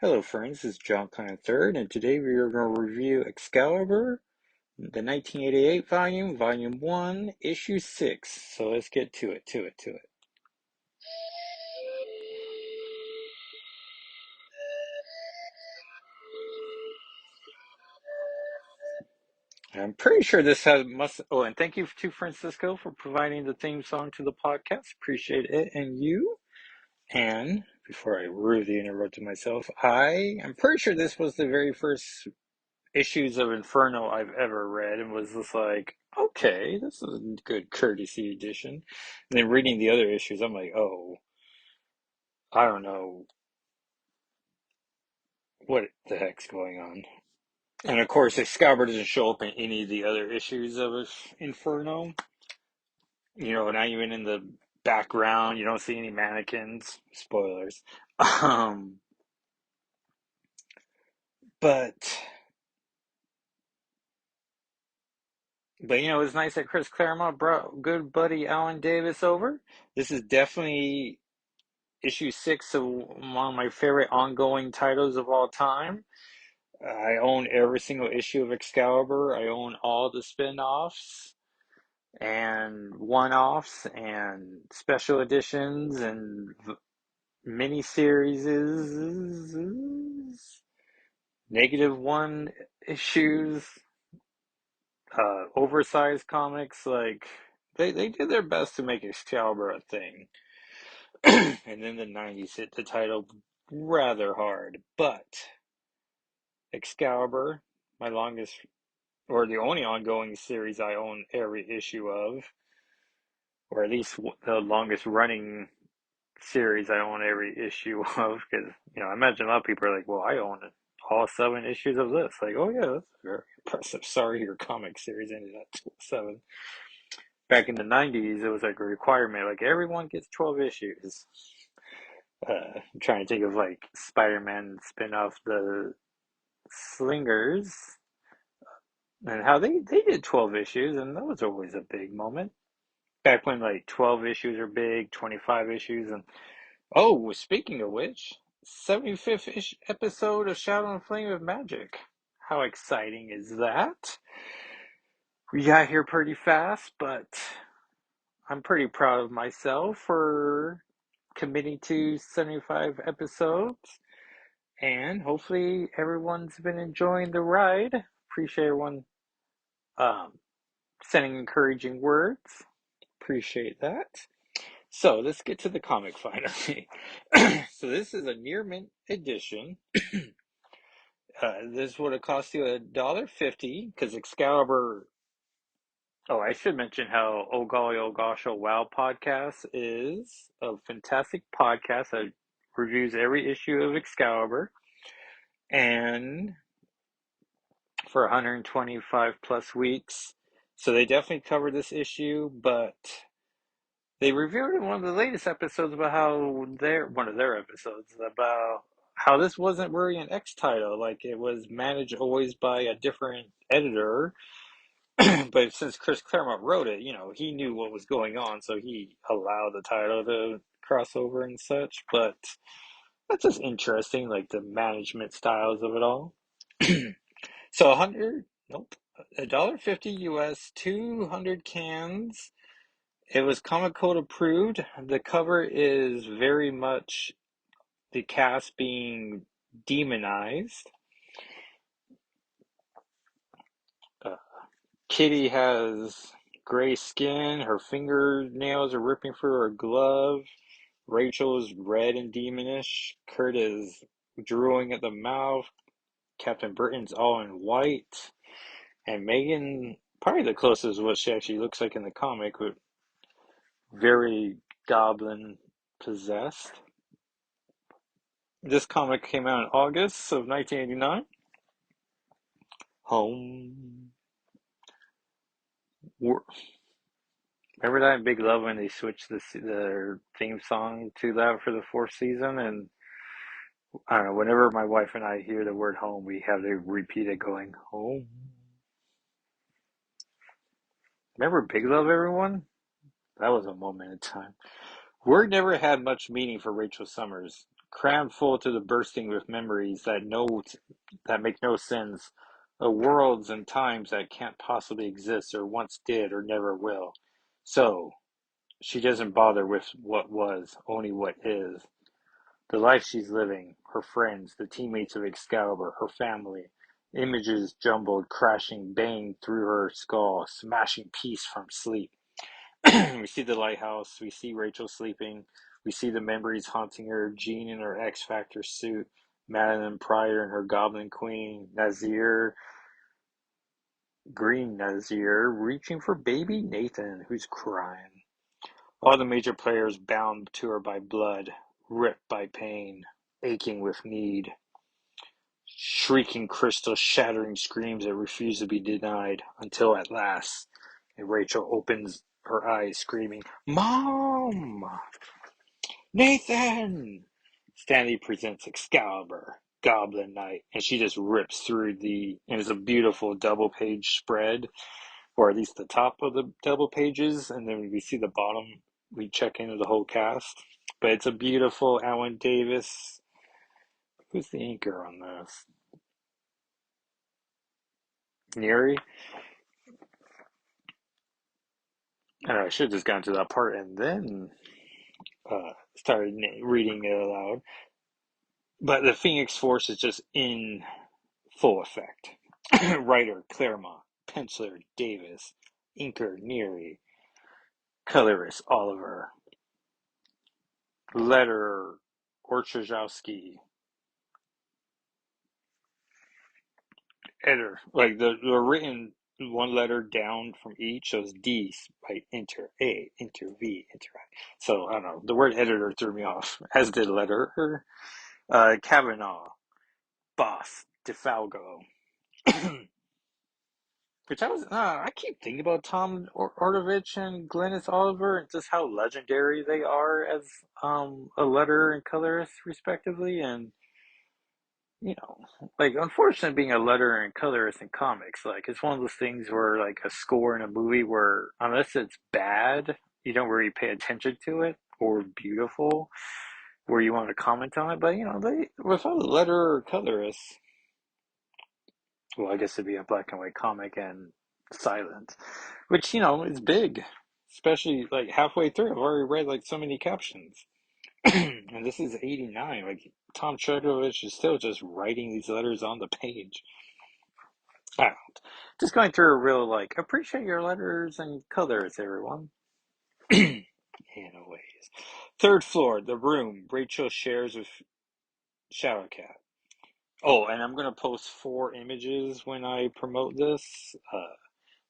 Hello friends, this is John Connor III, and today we are going to review Excalibur, the 1988 volume, Volume 1, Issue 6. So let's get to it. I'm pretty sure this oh, and thank you to Francisco for providing the theme song to the podcast. Appreciate it, and you. And before I rudely interrupted myself, I am pretty sure this was the very first issues of Inferno I've ever read, and was just like, okay, this is a good courtesy edition. And then reading the other issues, I'm like, oh, I don't know what the heck's going on. And of course, Excalibur doesn't show up in any of the other issues of Inferno. Not even in the background. You don't see any mannequins. Spoilers. Um, but it's nice that Chris Claremont brought good buddy Alan Davis over. This is definitely issue 6 of one of my favorite ongoing titles of all time. I own every single issue of Excalibur. I own all the spin-offs and one-offs and special editions and mini-series, -1 issues, oversized comics. Like, they did their best to make Excalibur a thing. And then the 90s hit the title rather hard. But Excalibur, my longest, or the only ongoing series I own every issue of, or at least the longest running series I own every issue of. Because, I imagine a lot of people are like, well, I own all 7 issues of this. Like, oh, yeah, that's very impressive. Sorry, your comic series ended at 7. Back in the 90s, it was like a requirement. Like, everyone gets 12 issues. I'm trying to think of like Spider-Man spin-off, the Slingers, and how they did 12 issues, and that was always a big moment. Back when like 12 issues are big, 25 issues, and oh, speaking of which, 75th episode of Shadow and Flame of Magic. How exciting is that? We got here pretty fast, but I'm pretty proud of myself for committing to 75 episodes. And hopefully everyone's been enjoying the ride. Appreciate everyone um, sending encouraging words. Appreciate that. So let's get to the comic finally. So this is a near mint edition. This would have cost you $1.50 because Excalibur. Oh, I should mention how Oh Golly Oh Gosh Oh Wow podcast is a fantastic podcast that reviews every issue of Excalibur. And for 125 plus weeks. So they definitely covered this issue, but they reviewed in one of the latest episodes about how one of their episodes about how this wasn't really an X title, like it was managed always by a different editor. But since Chris Claremont wrote it, he knew what was going on, so he allowed the title to cross over and such. But that's just interesting, like the management styles of it all. So 100, nope, $1.50 US, 200 cans. It was Comic Code approved. The cover is very much the cast being demonized. Uh, Kitty has gray skin. Her fingernails are ripping through her glove. Rachel is red and demonish. Kurt is drooling at the mouth. Captain Britain's all in white. And Megan, probably the closest to what she actually looks like in the comic, but very goblin possessed. This comic came out in August of 1989. Home. Remember that in Big Love when they switched their theme song to that for the 4th season? And I don't know, whenever my wife and I hear the word home, we have to repeat it going, home. Remember Big Love, everyone? That was a moment in time. Word never had much meaning for Rachel Summers. crammed full to the bursting with memories that make no sense, of worlds and times that can't possibly exist or once did or never will. So she doesn't bother with what was, only what is. The life she's living, her friends, the teammates of Excalibur, her family, images jumbled, crashing, banged through her skull, smashing peace from sleep. We see the lighthouse, we see Rachel sleeping, we see the memories haunting her, Jean in her X Factor suit, Madeline Pryor in her Goblin Queen, Nazir, Green Nazir, reaching for baby Nathan, who's crying. All the major players bound to her by blood, ripped by pain, aching with need. Shrieking crystal shattering screams that refuse to be denied, until at last Rachel opens her eyes screaming, "Mom! Nathan!" Stanley presents Excalibur, Goblin Knight, and she just rips through and it's a beautiful double page spread, or at least the top of the double pages, and then when we see the bottom, we check into the whole cast. But it's a beautiful Alan Davis. Who's the inker on this? Neary? I should have just gotten to that part and then started reading it aloud. But the Phoenix Force is just in full effect. Writer Claremont, penciler Davis, inker Neary, colorist Oliver, letterer Orchajowski, editor. Like the written one letter down from each, so it's D, right? Enter A, enter V, enter I. So I don't know. The word editor threw me off, as did letterer. Kavanaugh, Boss, DeFalco. Which I keep thinking about Tom Ordovich and Glennis Oliver and just how legendary they are as a letterer and colorist, respectively. And, like, unfortunately, being a letterer and colorist in comics, like, it's one of those things where, like, a score in a movie where, unless it's bad, you don't really pay attention to it, or beautiful, where you want to comment on it. But, without a letterer or colorist, well, I guess it'd be a black and white comic and silent, which, is big, especially like halfway through. I've already read like so many captions. And this is 89. Like, Tom Chodrovich is still just writing these letters on the page. I don't know. Just going through a real, like, appreciate your letters and colors, everyone. Anyways. Third floor, the room Rachel shares with Shadowcat. Oh, and I'm going to post 4 images when I promote this.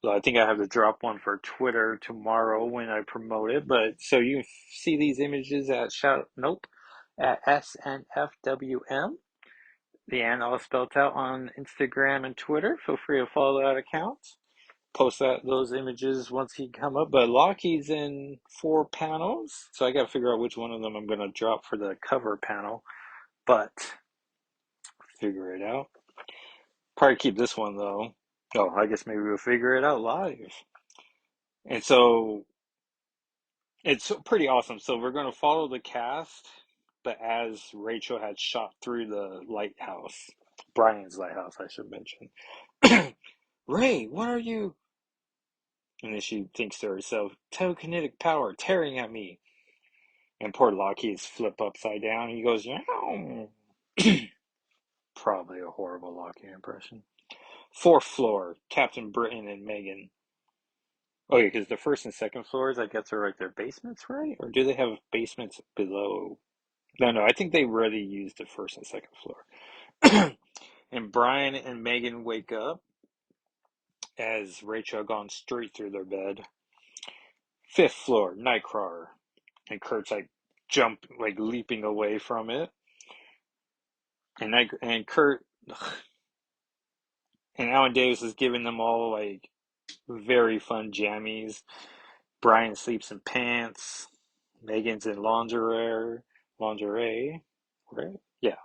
So I think I have to drop one for Twitter tomorrow when I promote it. But so you can see these images at at SNFWM. The N all spelled out on Instagram and Twitter. Feel free to follow that account. Post those images once he come up. But Lockheed's in 4 panels, so I got to figure out which one of them I'm going to drop for the cover panel. But figure it out. Probably keep this one though. Oh, I guess maybe we'll figure it out live. And so it's pretty awesome. So we're going to follow the cast, but as Rachel had shot through the lighthouse, Brian's lighthouse, I should mention. Ray, what are you? And then she thinks to herself, telekinetic power tearing at me. And poor Lockheed's flip upside down. He goes, "Yow." Probably a horrible Lockheed impression. Fourth floor, Captain Britain and Megan. Oh, yeah, because the first and second floors, I guess, are like their basements, right? Or do they have basements below? No, I think they really used the first and second floor. And Brian and Megan wake up as Rachel had gone straight through their bed. Fifth floor, Nightcrawler. And Kurt's like leaping away from it. And Kurt and Alan Davis is giving them all like very fun jammies. Brian sleeps in pants. Megan's in lingerie, right? Yeah.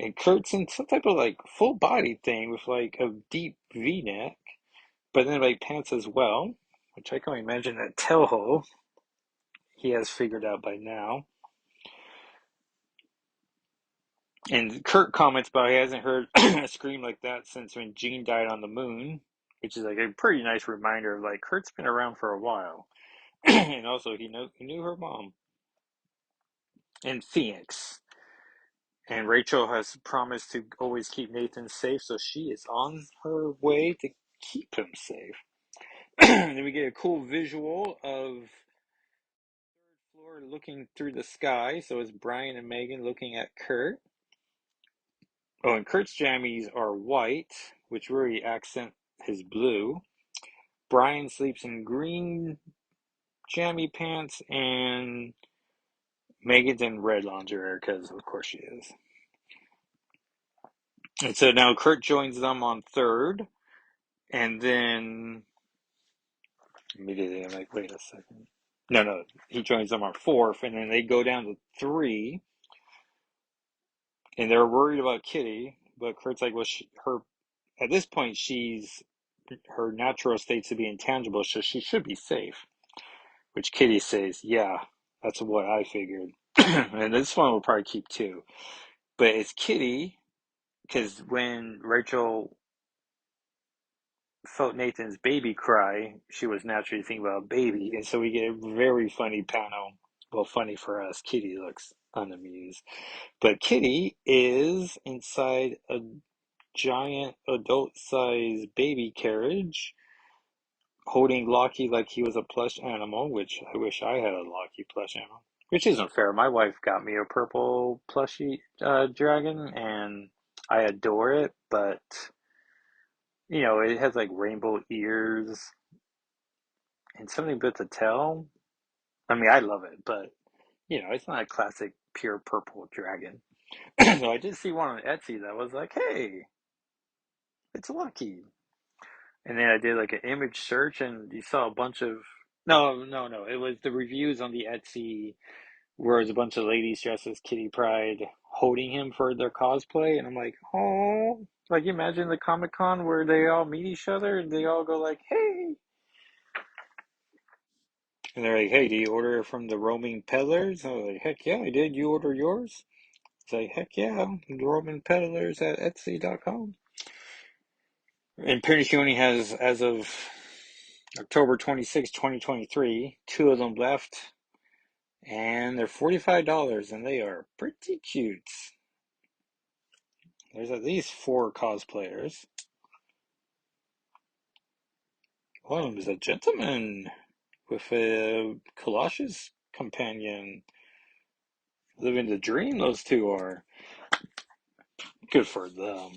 And Kurt's in some type of like full body thing with like a deep V-neck, but then like pants as well, which I can imagine that Toho he has figured out by now. And Kurt comments about he hasn't heard a scream like that since when Gene died on the moon, which is like a pretty nice reminder of like Kurt's been around for a while. And also he knew her mom and Phoenix. And Rachel has promised to always keep Nathan safe, so she is on her way to keep him safe. And then we get a cool visual of third floor looking through the sky. So it's Brian and Megan looking at Kurt. Oh, and Kurt's jammies are white, which really accent his blue. Brian sleeps in green jammy pants, and Megan's in red lingerie because, of course, she is. And so now Kurt joins them on third, and then immediately I'm like, wait a second. No, he joins them on fourth, and then they go down to three, and they're worried about Kitty, but Kurt's like, well, her at this point, her natural state's to be intangible, so she should be safe. Which Kitty says, yeah, that's what I figured. And this one will probably keep two. But it's Kitty, because when Rachel felt Nathan's baby cry, she was naturally thinking about a baby. And so we get a very funny panel. Well, funny for us. Kitty looks unamused. But Kitty is inside a giant adult-sized baby carriage holding Locky like he was a plush animal, which I wish I had a Locky plush animal. Which isn't fair. My wife got me a purple plushy dragon, and I adore it, but it has like rainbow ears and something but the tail. I mean, I love it, but it's not a classic pure purple dragon. So I did see one on Etsy that was like, hey, it's Lucky. And then I did like an image search, and you saw a bunch of no. It was the reviews on the Etsy where it was a bunch of ladies dressed as Kitty Pryde holding him for their cosplay, and I'm like, oh, like imagine the Comic Con where they all meet each other and they all go like, hey, and they're like, hey, do you order from the Roaming Peddlers? And I was like, heck yeah, I did. You order yours? It's like, heck yeah, the Roaming Peddlers at Etsy.com. And pretty she only has, as of October 26, 2023, two of them left, and they're $45, and they are pretty cute. There's at least four cosplayers. One of them is a gentleman with a Colossus companion. Living the dream, those two are. Good for them.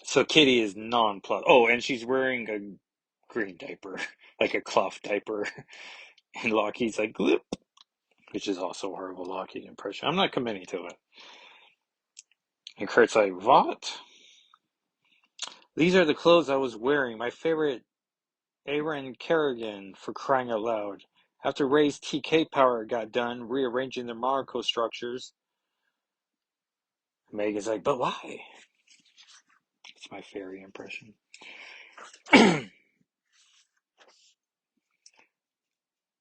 So Kitty is nonplussed. Oh, and she's wearing a green diaper, like a cloth diaper. And Lockheed's like, glip, which is also a horrible Lockheed impression. I'm not committing to it. And Kurt's like, what? These are the clothes I was wearing. My favorite Aaron Kerrigan, for crying out loud. After Ray's TK power got done rearranging their molecule structures, Megan's like, but why? It's my fairy impression.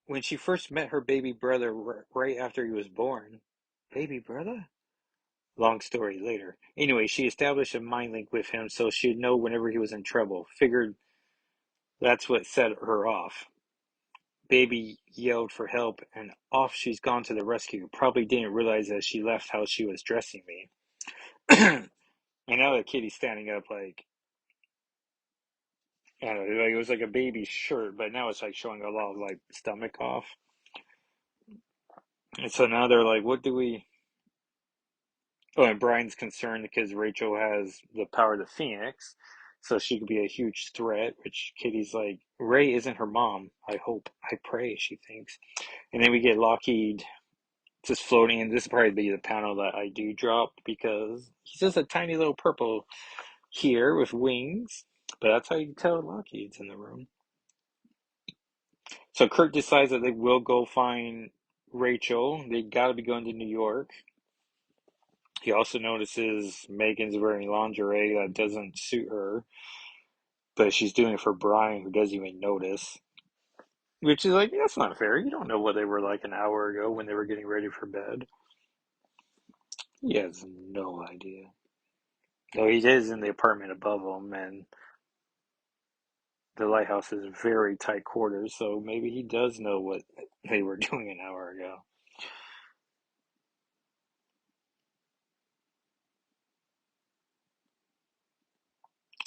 When she first met her baby brother right after he was born. Baby brother? Long story later. Anyway, she established a mind link with him so she'd know whenever he was in trouble. Figured that's what set her off. Baby yelled for help, and off she's gone to the rescue. Probably didn't realize as she left how she was dressing me. And now that Kitty's standing up, like, I don't know, like it was like a baby shirt, but now it's like showing a lot of like stomach off. And so now they're like, what do we? Oh, and Brian's concerned because Rachel has the power of the Phoenix, so she could be a huge threat. Which Kitty's like, Ray isn't her mom. I hope, I pray, she thinks. And then we get Lockheed just floating, and this will probably be the panel that I do drop because he's just a tiny little purple here with wings. But that's how you tell Lockheed's in the room. So Kurt decides that they will go find Rachel. They gotta be going to New York. He also notices Megan's wearing lingerie that doesn't suit her, but she's doing it for Brian, who doesn't even notice. Which is like, that's not fair. You don't know what they were like an hour ago when they were getting ready for bed. He has no idea. Though he is in the apartment above him, and the lighthouse is very tight quarters, so maybe he does know what they were doing an hour ago.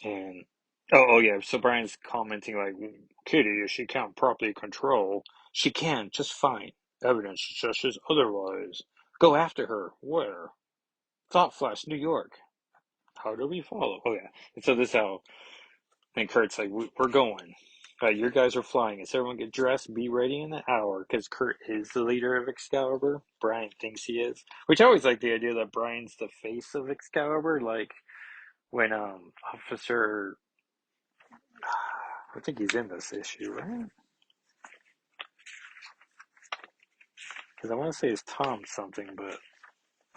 And oh yeah, so Brian's commenting like, Kitty, if she can't properly control, she can just fine. Evidence suggests otherwise. Go after her. Where? Thought Flash, New York. How do we follow? Oh yeah. And so this is how, and Kurt's like, we're going. Your guys are flying. As everyone get dressed, be ready in an hour, because Kurt is the leader of Excalibur. Brian thinks he is, which I always like the idea that Brian's the face of Excalibur. Like when Officer, I think he's in this issue, right? Because I want to say it's Tom something, but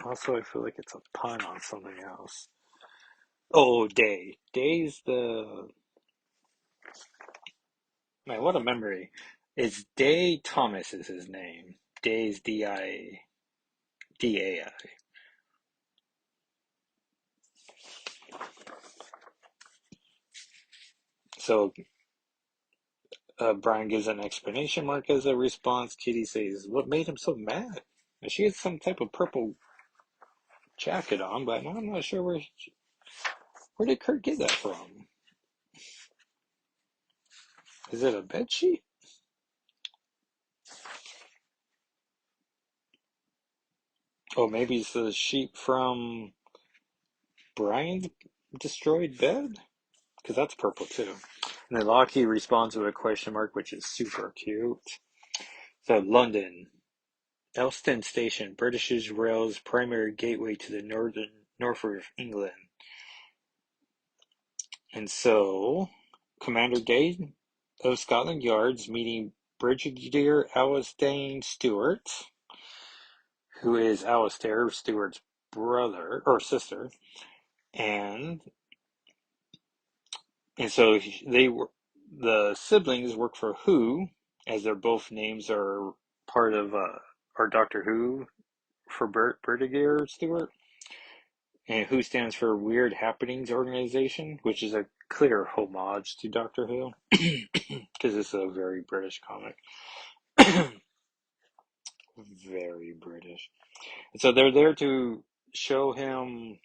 also I feel like it's a pun on something else. Oh, Day. Day's the man. What a memory! It's Day Thomas is his name. Day's DAI. So Brian gives an explanation mark as a response. Kitty says, "What made him so mad?" And she has some type of purple jacket on, but I'm not sure where did Kurt get that from. Is it a bed sheet? Oh, maybe it's the sheet from Brian's destroyed bed, because that's purple too. And then Lockie responds with a question mark, which is super cute. So London, Elston Station, British Rail's primary gateway to the north of England. And so, Commander Day of Scotland Yard's meeting Brigadier Alastair Stewart, who is Alastair Stewart's brother or sister, and so they were the siblings work for Who, as their both names are part of our Doctor Who for Brigadier Stewart, and Who stands for Weird Happenings Organization, which is a clear homage to Doctor Who because it's a very British comic. Very British. And so they're there to show him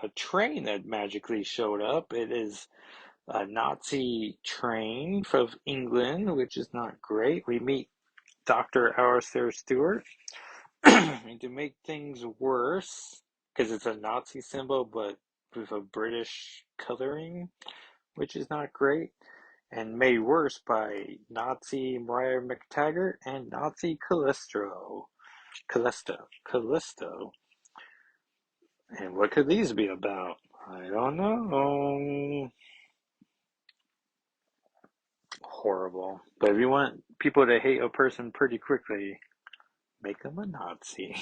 a train that magically showed up. It is a Nazi train from England, which is not great. We meet Dr. Alistair Stewart. And to make things worse, because it's a Nazi symbol, but with a British coloring, which is not great, and made worse by Nazi Mariah McTaggart and Nazi Callisto. And what could these be about? I don't know. Horrible. But if you want people to hate a person pretty quickly, make them a Nazi.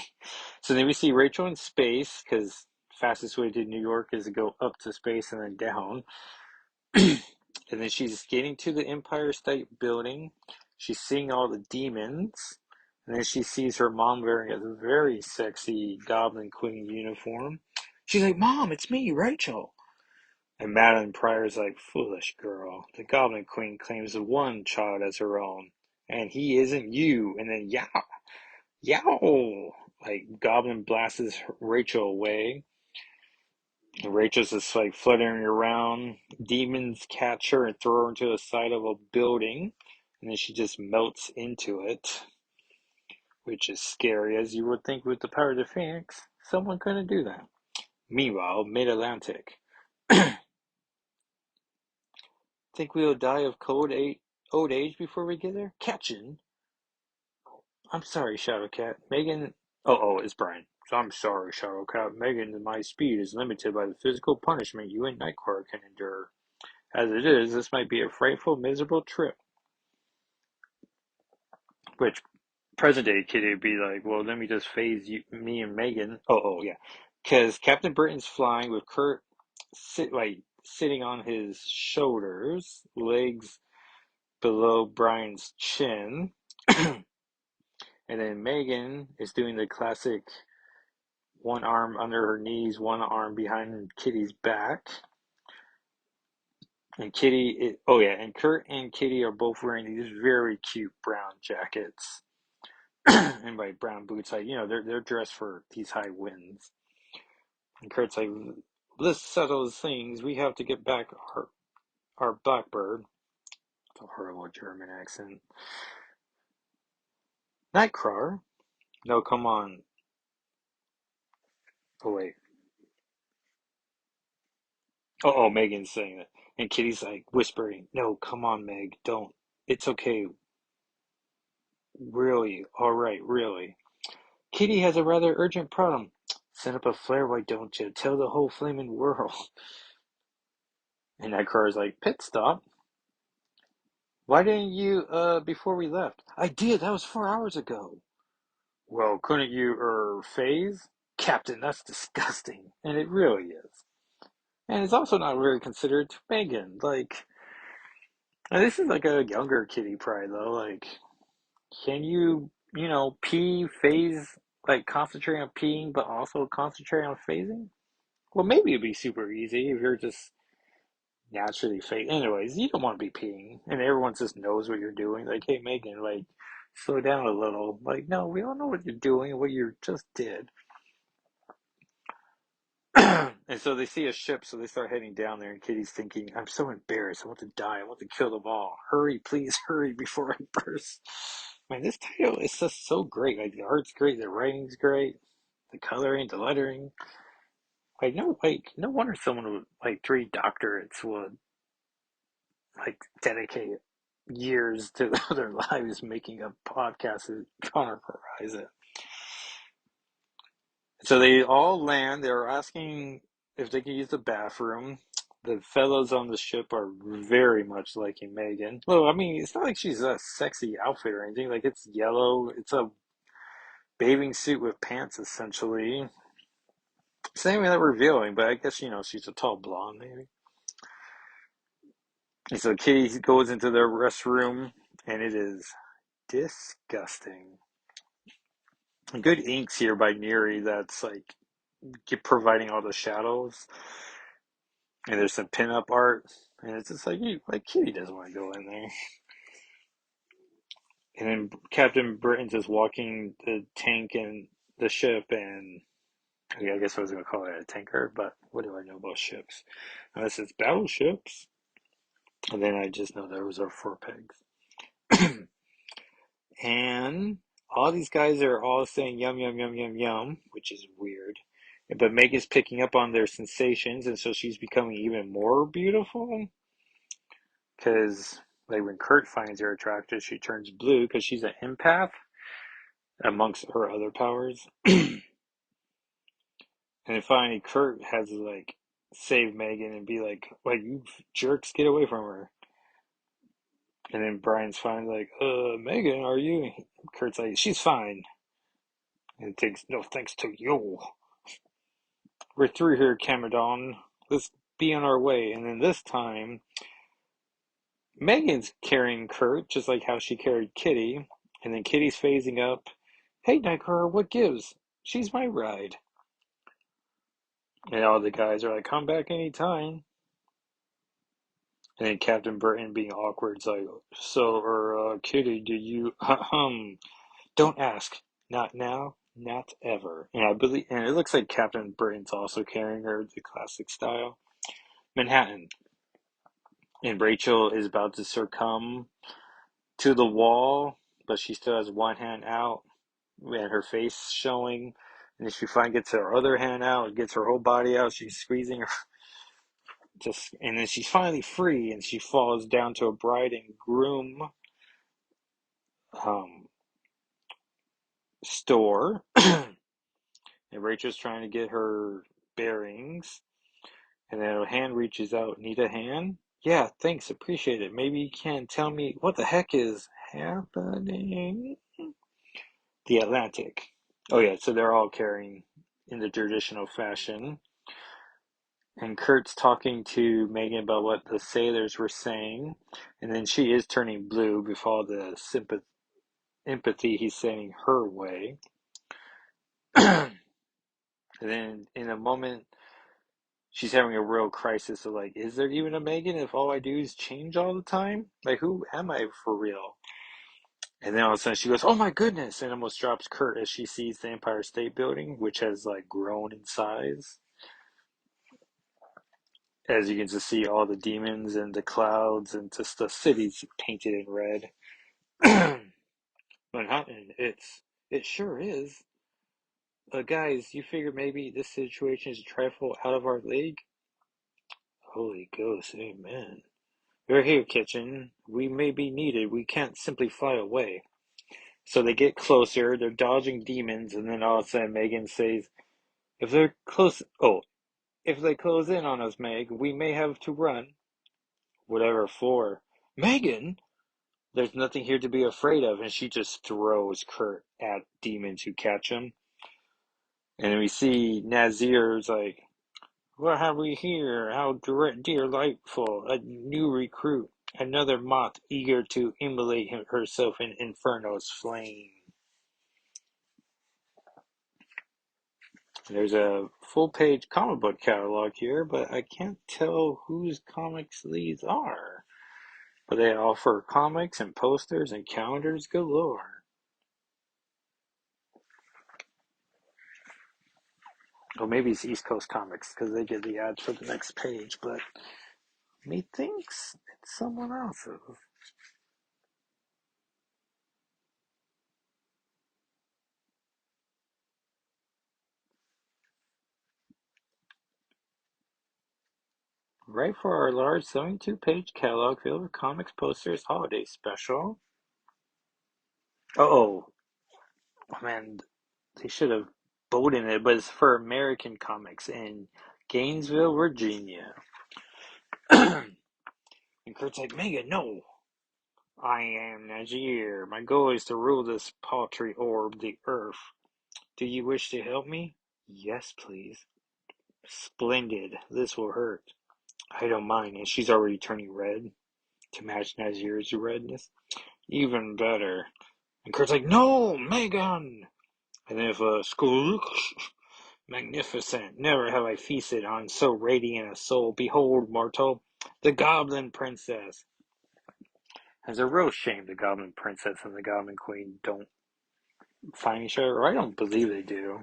So then we see Rachel in space, because fastest way to New York is to go up to space and then down. And then she's getting to the Empire State Building. She's seeing all the demons. And then she sees her mom wearing a very sexy Goblin Queen uniform. She's like, Mom, it's me, Rachel. And Madeline Pryor's like, foolish girl. The Goblin Queen claims one child as her own, and he isn't you. And then, yow, yow! Like, Goblin blasts Rachel away. And Rachel's just like fluttering around. Demons catch her and throw her into the side of a building. And then she just melts into it, which is scary, as you would think with the power of the Phoenix. Someone couldn't do that. Meanwhile, mid Atlantic. Think we'll die of old age before we get there? Catching? I'm sorry, Shadowcat. Megan. Oh, it's Brian. So I'm sorry, Shadowcat. Megan, my speed is limited by the physical punishment you and Nightcrawler can endure. As it is, this might be a frightful, miserable trip. Which present day Kitty would be like, well, let me just phase me and Megan. Yeah. Because Captain Britain's flying with Kurt sitting on his shoulders, legs below Brian's chin. And then Megan is doing the classic one arm under her knees, one arm behind Kitty's back. And and Kurt and Kitty are both wearing these very cute brown jackets. And by brown boots, they're dressed for these high winds. And Kurt's like, let's settle things. We have to get back our blackbird. It's a horrible German accent. Nightcrawler? No, come on. Oh, wait. Oh, Megan's saying it. And Kitty's like whispering, no, come on, Meg, don't. It's okay. Really. All right, really. Kitty has a rather urgent problem. Send up a flare, why don't you? Tell the whole flaming world. And Nightcrawler's like, pit stop? Why didn't you, before we left? I did, that was 4 hours ago. Well, couldn't you, phase? Captain, that's disgusting. And it really is. And it's also not very considerate to Megan. Like, and this is like a younger Kitty Pryde, though. Like, can you, pee, phase, like concentrate on peeing, but also concentrate on phasing? Well, maybe it'd be super easy if you're just naturally phasing. Anyways, you don't want to be peeing, and everyone just knows what you're doing. Like, hey, Megan, like, slow down a little. Like, no, we all know what you're doing, what you just did. And so they see a ship, so they start heading down there, and Kitty's thinking, I'm so embarrassed. I want to die. I want to kill them all. Hurry, please, hurry before I burst. Man, this title is just so great. Like, the art's great, the writing's great, the coloring, the lettering. No wonder someone with, like, 3 doctorates would, like, dedicate years to their lives making a podcast that conquers it. So they all land. They're asking if they can use the bathroom. The fellows on the ship are very much liking Megan. Well, I mean, it's not like she's a sexy outfit or anything. Like, it's yellow. It's a bathing suit with pants, essentially. Same that revealing, but I guess, she's a tall blonde, maybe. And so Kitty goes into the restroom, and it is disgusting. Good inks here by Neri that's, like, providing all the shadows. And there's some pinup art, and it's just like Kitty doesn't want to go in there. And then Captain Britain's just walking the tank and the ship, and I guess I was gonna call it a tanker, but what do I know about ships? Unless it's battleships, and then I just know those are 4 pegs. And all these guys are all saying yum yum yum yum yum, which is weird. But Meg is picking up on their sensations, and so she's becoming even more beautiful. Because, like, when Kurt finds her attractive, she turns blue because she's an empath amongst her other powers. And then finally, Kurt has to, like, save Megan and be like, you jerks, get away from her. And then Brian's finally like, Megan, are you? Kurt's like, she's fine. And it takes no thanks to you. We're through here, Cameron. Let's be on our way. And then this time, Megan's carrying Kurt, just like how she carried Kitty. And then Kitty's phasing up. Hey, Nightcrawler, what gives? She's my ride. And all the guys are like, come back anytime. And then Captain Burton being awkward is like, so, Kitty, do you, don't ask. Not now, not ever. And it looks like Captain Burton's also carrying her, the classic style. Manhattan. And Rachel is about to succumb to the wall, but she still has one hand out and her face showing. And then she finally gets her other hand out, gets her whole body out. She's squeezing her, and then she's finally free, and she falls down to a bride and groom um, store. And Rachel's trying to get her bearings, and then her hand reaches out. Need a hand? Yeah, thanks, appreciate it. Maybe you can tell me what the heck is happening? The Atlantic. Oh yeah, so they're all carrying in the traditional fashion. And Kurt's talking to Megan about what the sailors were saying, and then she is turning blue before the empathy he's sending her way. And And then in a moment, she's having a real crisis of like, is there even a Megan if all I do is change all the time? Like, who am I for real? And then all of a sudden she goes, oh my goodness, and almost drops Kurt as she sees the Empire State Building, which has like grown in size. As you can just see all the demons and the clouds and just the cities painted in red. Manhattan, it sure is. Guys, you figure maybe this situation is a trifle out of our league? Holy Ghost, amen. We're here, Kitchen. We may be needed. We can't simply fly away. So they get closer, they're dodging demons, and then all of a sudden Megan says, if they close in on us, Meg, we may have to run. Whatever for. Megan? There's nothing here to be afraid of, and she just throws Kurt at demons who catch him. And we see Nazir's like, what have we here? How delightful. A new recruit. Another moth eager to immolate herself in Inferno's flame. There's a full-page comic book catalog here, but I can't tell whose comics these are. But they offer comics and posters and calendars galore. Or maybe it's East Coast Comics because they did the ads for the next page, but methinks it's someone else's. Right for our large 72-page catalog filled with comics, posters, holiday special. Oh, man, they should have bolded it, but it's for American comics in Gainesville, Virginia. And Kurt's like, Megan, no. I am Najir. My goal is to rule this paltry orb, the Earth. Do you wish to help me? Yes, please. Splendid. This will hurt. I don't mind. And she's already turning red to match Nazir's redness. Even better. And Kurt's like, no, Megan! And then if a school, magnificent. Never have I feasted on so radiant a soul. Behold, mortal, the Goblin Princess. It's a real shame the Goblin Princess and the Goblin Queen don't find each other. Or I don't believe they do.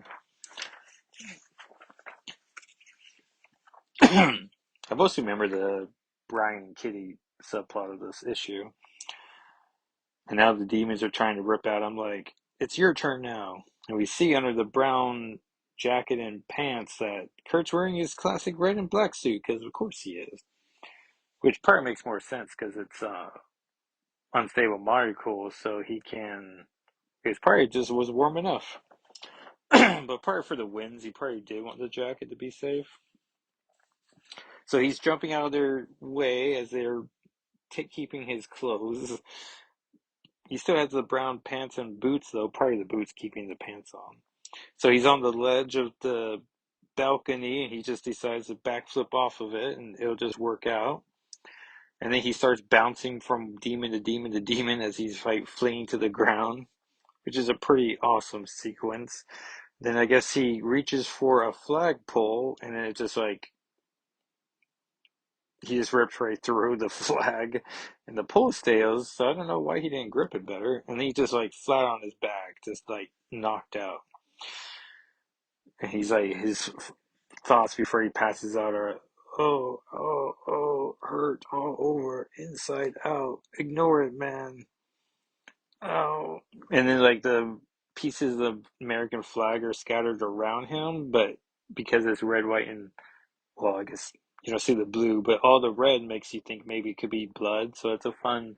I mostly remember the Brian and Kitty subplot of this issue. And now the demons are trying to rip out. I'm like, it's your turn now. And we see under the brown jacket and pants that Kurt's wearing his classic red and black suit, because of course he is. Which part makes more sense because it's unstable molecule, so he can. It's probably just was warm enough. But part for the winds, he probably did want the jacket to be safe. So he's jumping out of their way as they're keeping his clothes. He still has the brown pants and boots, though. Probably the boots keeping the pants on. So he's on the ledge of the balcony, and he just decides to backflip off of it, and it'll just work out. And then he starts bouncing from demon to demon to demon as he's like fleeing to the ground, which is a pretty awesome sequence. Then I guess he reaches for a flagpole, and then it just like he just rips right through the flag, and the pole stays. So I don't know why he didn't grip it better. And then he just like flat on his back, just like knocked out. And he's like his thoughts before he passes out are, oh, oh, oh, hurt all over, inside out. Ignore it, man. Oh. And then like the pieces of American flag are scattered around him, but because it's red, white, and well, I guess you don't see the blue, but all the red makes you think maybe it could be blood. So it's a fun,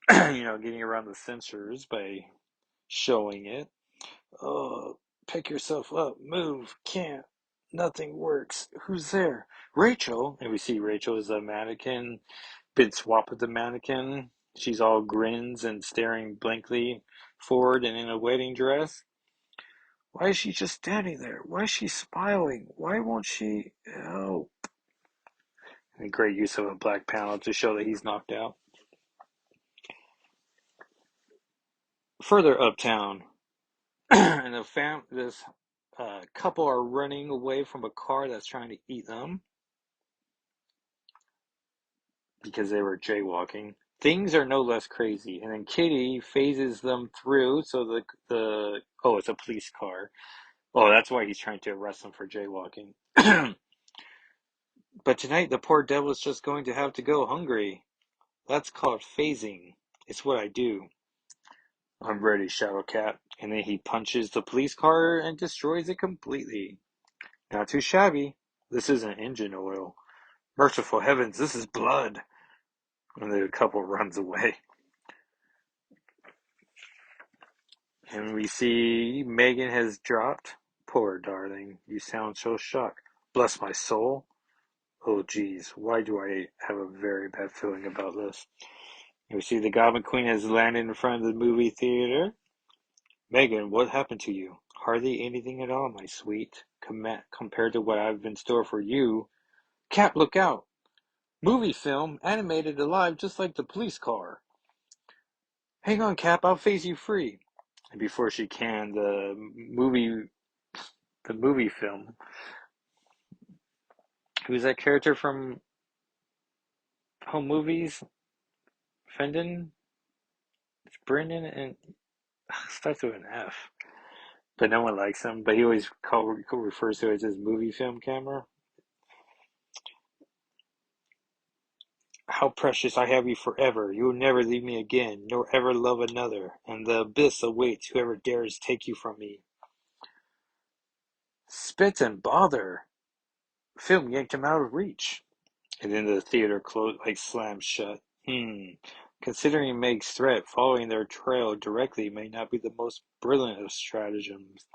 getting around the censors by showing it. Oh, pick yourself up, move, can't, nothing works. Who's there? Rachel. And we see Rachel is a mannequin, been swapped with the mannequin. She's all grins and staring blankly forward and in a wedding dress. Why is she just standing there? Why is she smiling? Why won't she help? And a great use of a black panel to show that he's knocked out. Further uptown, and this A couple are running away from a car that's trying to eat them because they were jaywalking. Things are no less crazy, and then Kitty phases them through. So the oh, it's a police car. Oh, that's why he's trying to arrest them for jaywalking. But tonight the poor devil's just going to have to go hungry. That's called phasing. It's what I do. I'm ready, Shadowcat. And then he punches the police car and destroys it completely. Not too shabby. This isn't engine oil. Merciful heavens, this is blood. And the couple runs away. And we see Megan has dropped. Poor darling, you sound so shocked. Bless my soul. Oh geez, why do I have a very bad feeling about this? And we see the Goblin Queen has landed in front of the movie theater. Megan, what happened to you? Hardly anything at all, my sweet, compared to what I've in store for you. Cap, look out! Movie film, animated alive just like the police car. Hang on, Cap, I'll phase you free. And before she can, the movie film. Who's that character from Home Movies? Fendon? It's Brendan and starts with an F. But no one likes him. But he always refers to it as his movie film camera. How precious I have you forever. You will never leave me again, nor ever love another. And the abyss awaits whoever dares take you from me. Spit and bother. Film yanked him out of reach. And then the theater slams shut. Considering Meg's threat, following their trail directly may not be the most brilliant of stratagems.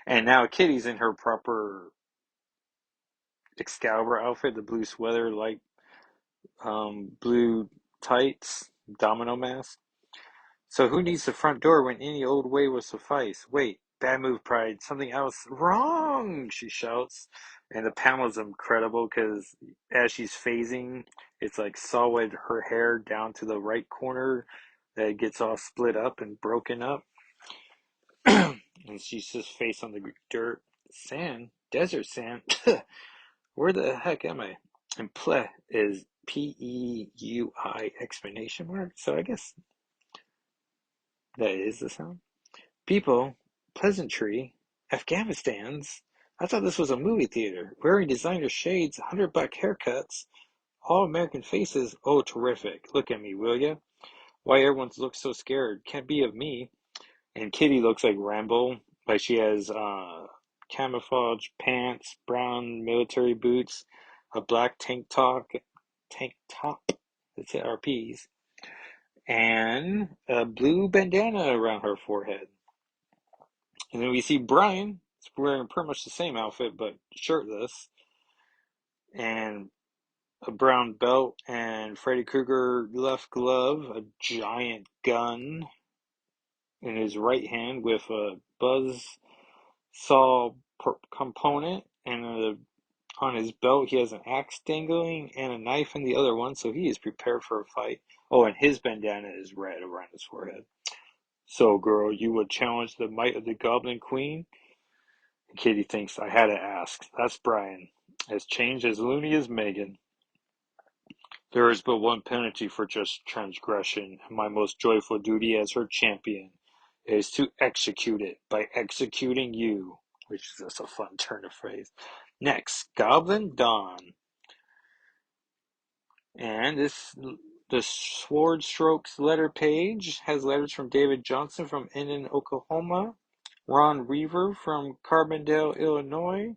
And now Kitty's in her proper Excalibur outfit, the blue sweater, blue tights, domino mask. So who needs the front door when any old way will suffice? Wait, bad move, Pride. Something else wrong, she shouts. And the panel's incredible because as she's phasing, it's like solid her hair down to the right corner that gets all split up and broken up. And she's just face on the dirt. Sand? Desert sand? Where the heck am I? And ple is P-E-U-I exclamation mark. So I guess that is the sound. People, pleasantry, Afghanistan's. I thought this was a movie theater. Wearing designer shades, $100 haircuts, all American faces. Oh, terrific. Look at me, will ya? Why everyone looks so scared? Can't be of me. And Kitty looks like Rambo. Like she has camouflage pants, brown military boots, a black tank top, that's it, RPs, and a blue bandana around her forehead. And then we see Brian wearing pretty much the same outfit, but shirtless, and a brown belt, and Freddy Krueger left glove, a giant gun in his right hand with a buzz saw component, and on his belt he has an axe dangling and a knife in the other one, so he is prepared for a fight. Oh, and his bandana is red around his forehead. So, girl, you would challenge the might of the Goblin Queen? Kitty thinks, I had to ask. That's Brian. As changed as loony as Megan. There is but one penalty for just transgression, and my most joyful duty as her champion is to execute it by executing you, which is just a fun turn of phrase. Next, Goblin Dawn. And the Sword Strokes letter page has letters from David Johnson from Enid, Oklahoma, Ron Reaver from Carbondale, Illinois,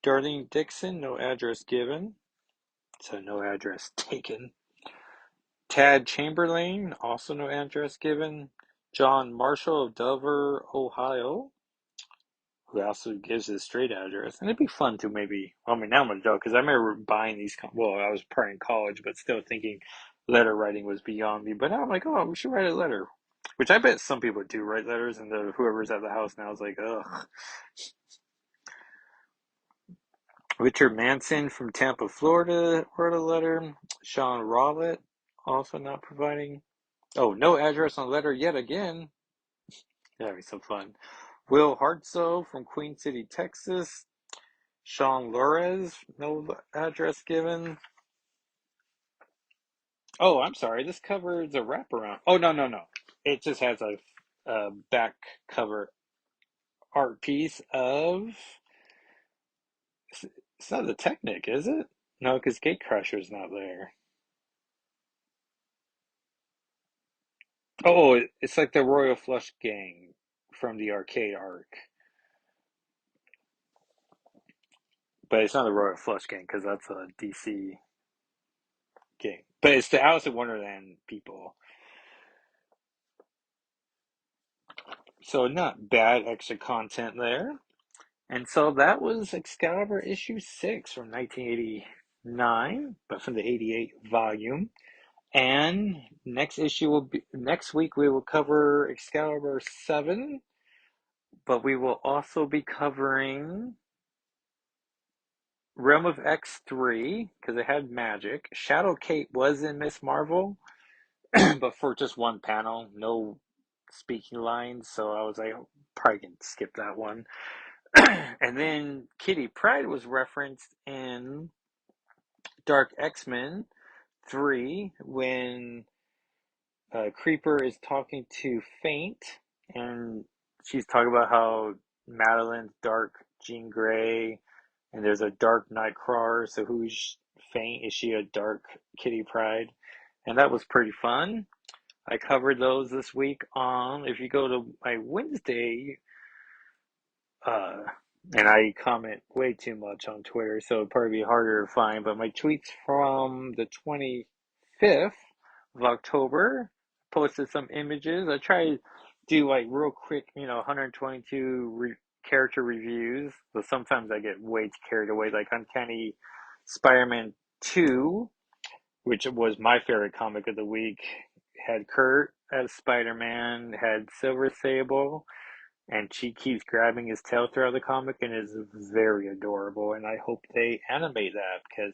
Darlene Dixon, no address given, so no address taken. Tad Chamberlain, also no address given. John Marshall of Dover, Ohio, who also gives his straight address. And it'd be fun to maybe, I mean, now I'm an adult, because I remember buying these, well, I was probably in college, but still thinking letter writing was beyond me. But now I'm like, oh, we should write a letter. Which I bet some people do write letters, and whoever's at the house now is like, ugh. Richard Manson from Tampa, Florida, wrote a letter. Sean Rowlett, also not providing. Oh, no address on letter yet again. That'd be some fun. Will Hartso from Queen City, Texas. Sean Lores, no address given. Oh, I'm sorry. This cover is a wraparound. Oh, no, no, no. It just has a back cover art piece of. It's not the Technic, is it? No, because Gatecrasher's not there. Oh, it's like the Royal Flush Gang from the arcade arc. But it's not the Royal Flush Gang because that's a DC game. But it's the Alice in Wonderland people. So not bad extra content there. And so that was Excalibur issue 6 from 1989, but from the 88 volume. And next issue will be next week we will cover Excalibur 7, but we will also be covering Realm of X3 because it had magic. Shadow Kate was in Miss Marvel, but for just one panel, no speaking lines, so I was like, oh, probably can skip that one. And then Kitty Pryde was referenced in Dark X-Men 3 when Creeper is talking to Faint, and she's talking about how Madeline's dark Jean Grey, and there's a dark Nightcrawler. So who's Faint? Is she a dark Kitty Pryde? And that was pretty fun. I covered those this week on. If you go to my Wednesday, uh, and I comment way too much on Twitter, so it'd probably be harder to find. But my tweets from the 25th of October posted some images. I try to do like real quick, 122 character reviews, but sometimes I get way carried away. Like Uncanny Spider-Man 2, which was my favorite comic of the week, had Kurt as Spider-Man, had Silver Sable, and she keeps grabbing his tail throughout the comic and is very adorable. And I hope they animate that because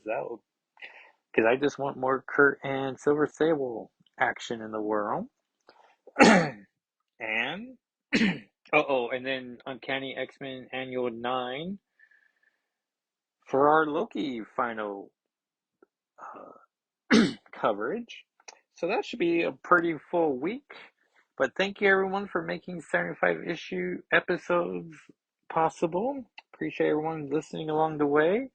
I just want more Kurt and Silver Sable action in the world. And and then Uncanny X-Men Annual 9 for our Loki final coverage. So that should be a pretty full week. But thank you everyone for making 75 issue episodes possible. Appreciate everyone listening along the way.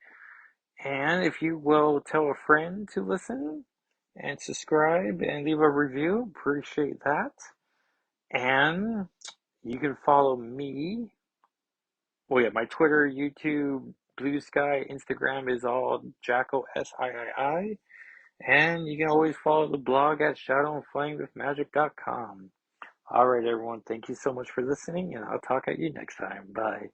And if you will tell a friend to listen and subscribe and leave a review, appreciate that. And you can follow me. Well, yeah, my Twitter, YouTube, Blue Sky, Instagram is all Jackal SIII. And you can always follow the blog at shadowandflamewithmagic.com. All right, everyone. Thank you so much for listening, and I'll talk at you next time. Bye.